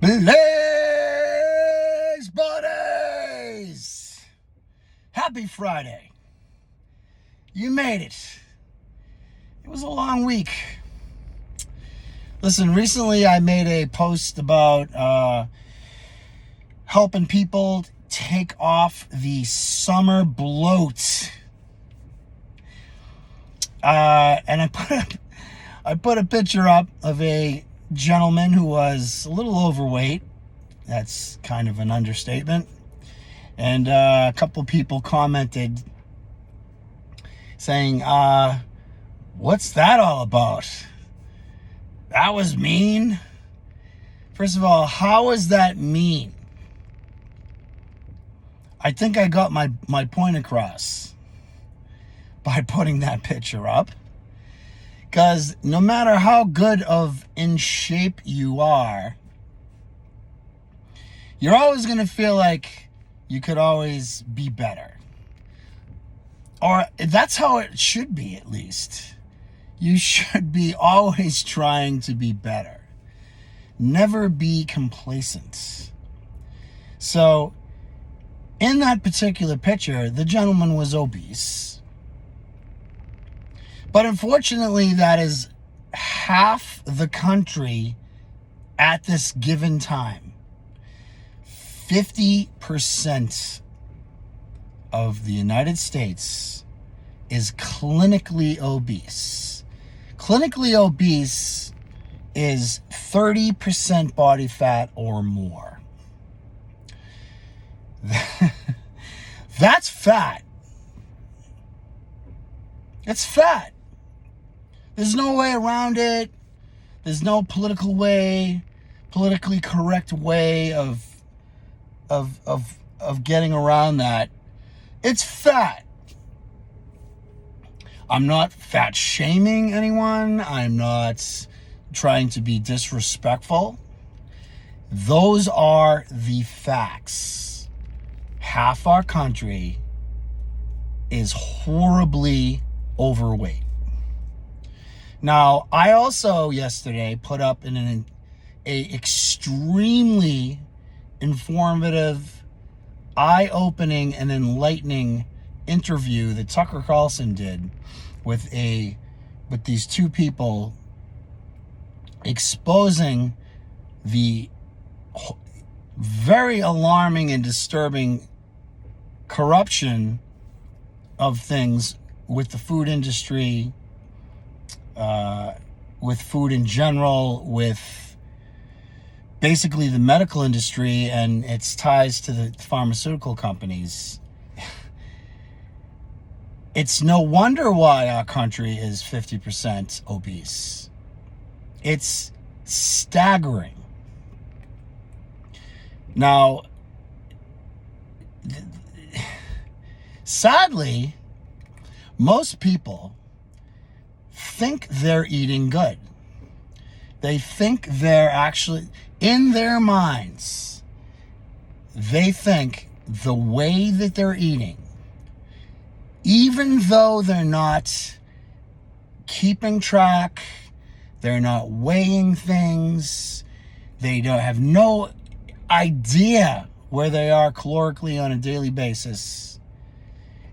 BlazeBodyz! Happy Friday. You made it. It was a long week. Listen, recently I made a post about helping people take off the summer bloat. And I put a picture up of a gentleman who was a little overweight. That's kind of an understatement. And a couple people commented saying, what's that all about? That was mean. First of all, how is that mean? I think I got my point across by putting that picture up. Because no matter how good of in shape you are, you're always going to feel like you could always be better. Or that's how it should be, at least. You should be always trying to be better. Never be complacent. So, in that particular picture, the gentleman was obese. But unfortunately, that is half the country at this given time. 50% of the United States is clinically obese. Clinically obese is 30% body fat or more. That's fat. It's fat. There's no way around it. There's no politically correct way of getting around that. It's fat. I'm not fat shaming anyone. I'm not trying to be disrespectful. Those are the facts. Half our country is horribly overweight. Now, I also yesterday put up in an extremely informative, eye-opening, and enlightening interview that Tucker Carlson did with these two people, exposing the very alarming and disturbing corruption of things with the food industry, with food in general, with basically the medical industry and its ties to the pharmaceutical companies. It's no wonder why our country is 50% obese. It's staggering. Now, sadly, most people think they're eating good. They think they're actually, in their minds, they think the way that they're eating, even though they're not keeping track, they're not weighing things, they don't have no idea where they are calorically on a daily basis,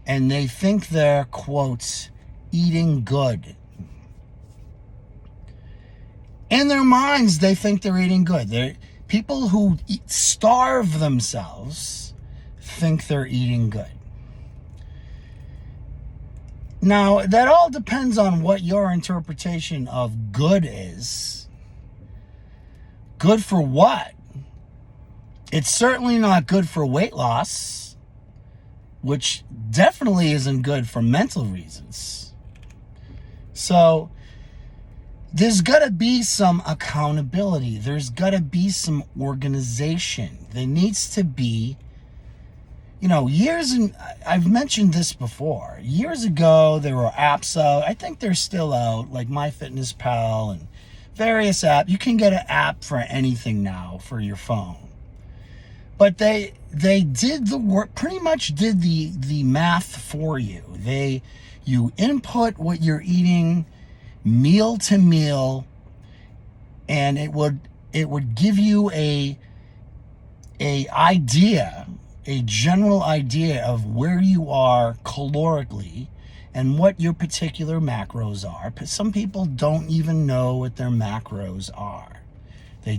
and they think they're, quote, eating good. In their minds, they think they're eating good. People who starve themselves think they're eating good. Now, that all depends on what your interpretation of good is. Good for what? It's certainly not good for weight loss, which definitely isn't good for mental reasons. So, there's got to be some accountability. There's got to be some organization. There needs to be, I've mentioned this before. Years ago, there were apps out. I think they're still out, like MyFitnessPal and various apps. You can get an app for anything now for your phone. But they did the work, pretty much did the math for you. You input what you're eating meal to meal, and it it would give you a idea, a general idea of where you are calorically and what your particular macros are. Some people don't even know what their macros are. They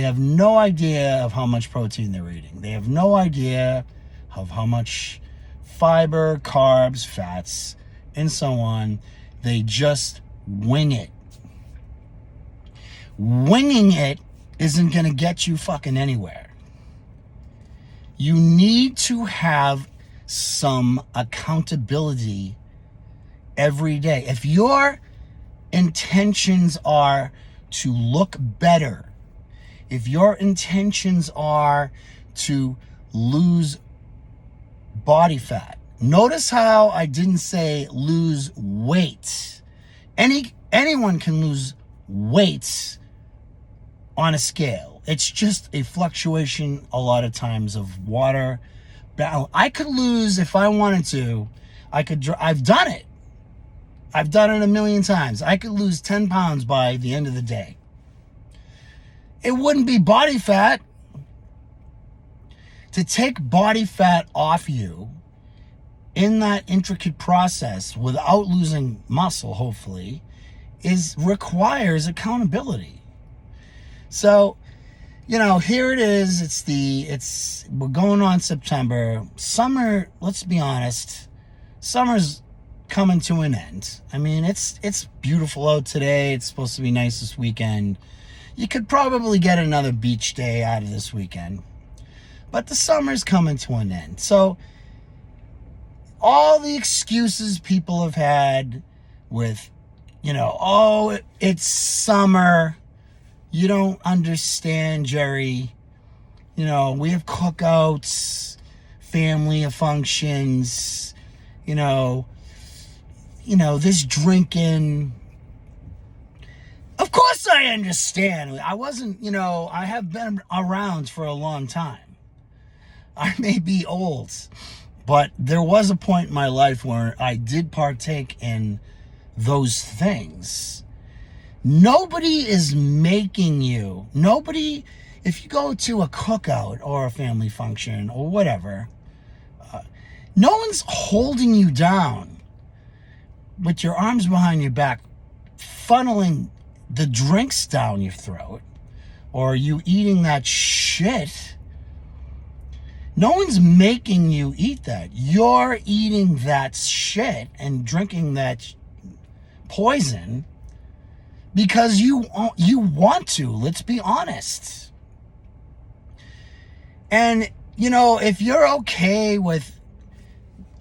have no idea of how much protein they're eating. They have no idea of how much fiber, carbs, fats, and so on. They just wing it. Winging it isn't going to get you fucking anywhere. You need to have some accountability every day. If your intentions are to look better, if your intentions are to lose body fat, notice how I didn't say lose weight. Anyone can lose weight on a scale. It's just a fluctuation a lot of times of water balance. I could lose if I wanted to. I've done it. I've done it a million times. I could lose 10 pounds by the end of the day. It wouldn't be body fat. To take body fat off you in that intricate process without losing muscle, hopefully, requires accountability. So, here it is. We're going on September. Summer, let's be honest, summer's coming to an end. I mean, it's beautiful out today. It's supposed to be nice this weekend. You could probably get another beach day out of this weekend. But the summer's coming to an end. So, all the excuses people have had with, it's summer. You don't understand, Jerry. We have cookouts, family functions, this drinking. Of course I understand. I wasn't, I have been around for a long time. I may be old, but there was a point in my life where I did partake in those things. Nobody is making you. If you go to a cookout or a family function or whatever, no one's holding you down with your arms behind your back, funneling the drinks down your throat, or you eating that shit. No one's making you eat that. You're eating that shit and drinking that poison because you want to. Let's be honest. And, if you're okay with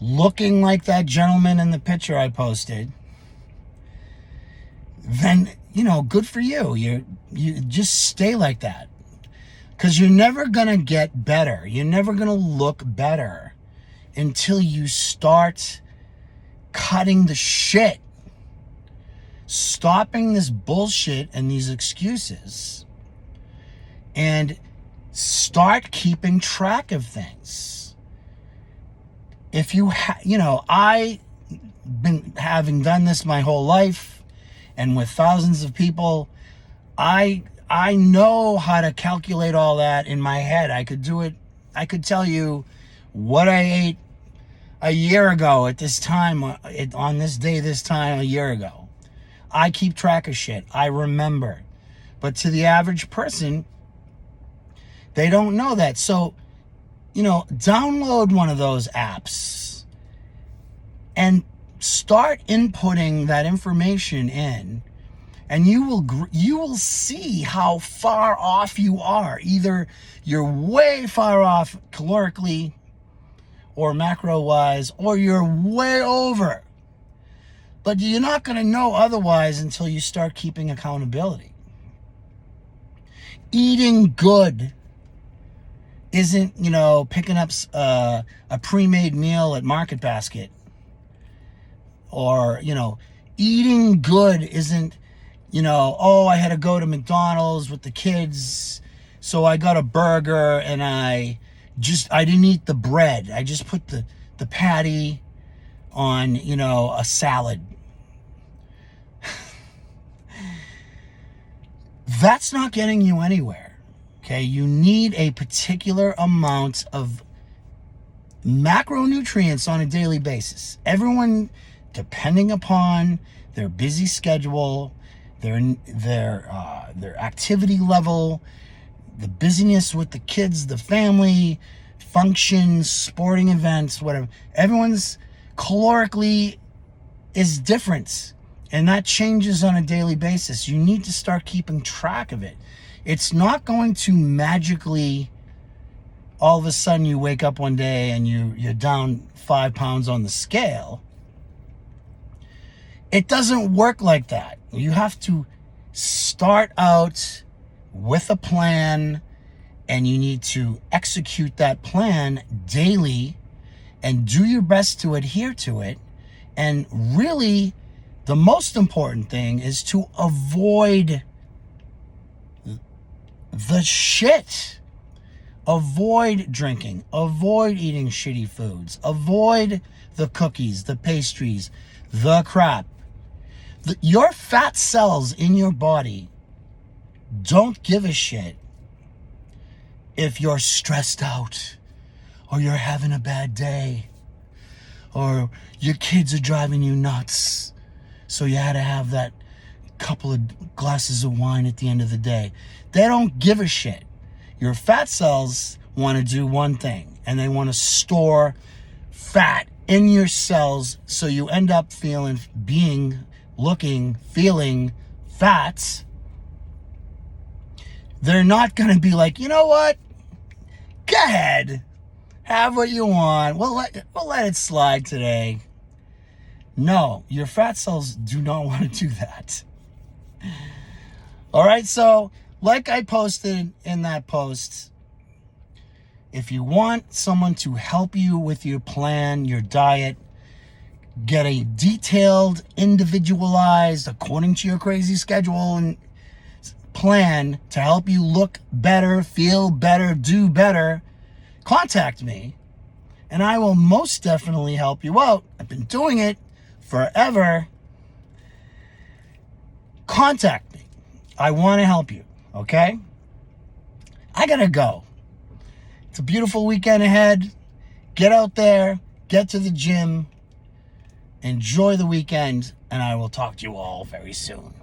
looking like that gentleman in the picture I posted, then, good for you. You just stay like that. Because you're never going to get better. You're never going to look better until you start cutting the shit. Stopping this bullshit and these excuses. And start keeping track of things. If I've been having done this my whole life and with thousands of people, I know how to calculate all that in my head. I could do it. I could tell you what I ate a year ago at this time, on this day, this time a year ago. I keep track of shit. I remember. But to the average person, they don't know that. So, download one of those apps and start inputting that information in. And you will see how far off you are. Either you're way far off calorically or macro-wise, or you're way over. But you're not going to know otherwise until you start keeping accountability. Eating good isn't, picking up a pre-made meal at Market Basket. Or, eating good isn't, I had to go to McDonald's with the kids, so I got a burger and I didn't eat the bread. I just put the patty on, a salad. That's not getting you anywhere. Okay, you need a particular amount of macronutrients on a daily basis. Everyone, depending upon their busy schedule, their activity level, the busyness with the kids, the family, functions, sporting events, whatever, everyone's calorically is different, and that changes on a daily basis. You need to start keeping track of it. It's not going to magically, all of a sudden you wake up one day and you're down 5 pounds on the scale. It doesn't work like that. You have to start out with a plan, and you need to execute that plan daily and do your best to adhere to it. And really, the most important thing is to avoid the shit. Avoid drinking, avoid eating shitty foods, avoid the cookies, the pastries, the crap. Your fat cells in your body don't give a shit if you're stressed out, or you're having a bad day, or your kids are driving you nuts, so you had to have that couple of glasses of wine at the end of the day. They don't give a shit. Your fat cells want to do one thing, and they want to store fat in your cells, so you end up feeling fat. They're not going to be like, you know what? Go ahead. Have what you want. We'll let it slide today. No, your fat cells do not want to do that. All right, so like I posted in that post, if you want someone to help you with your plan, your diet, get a detailed, individualized, according to your crazy schedule and plan to help you look better, feel better, do better, contact me, and I will most definitely help you out. I've been doing it forever. Contact me. I want to help you, okay? I gotta go. It's a beautiful weekend ahead. Get out there, get to the gym, enjoy the weekend, and I will talk to you all very soon.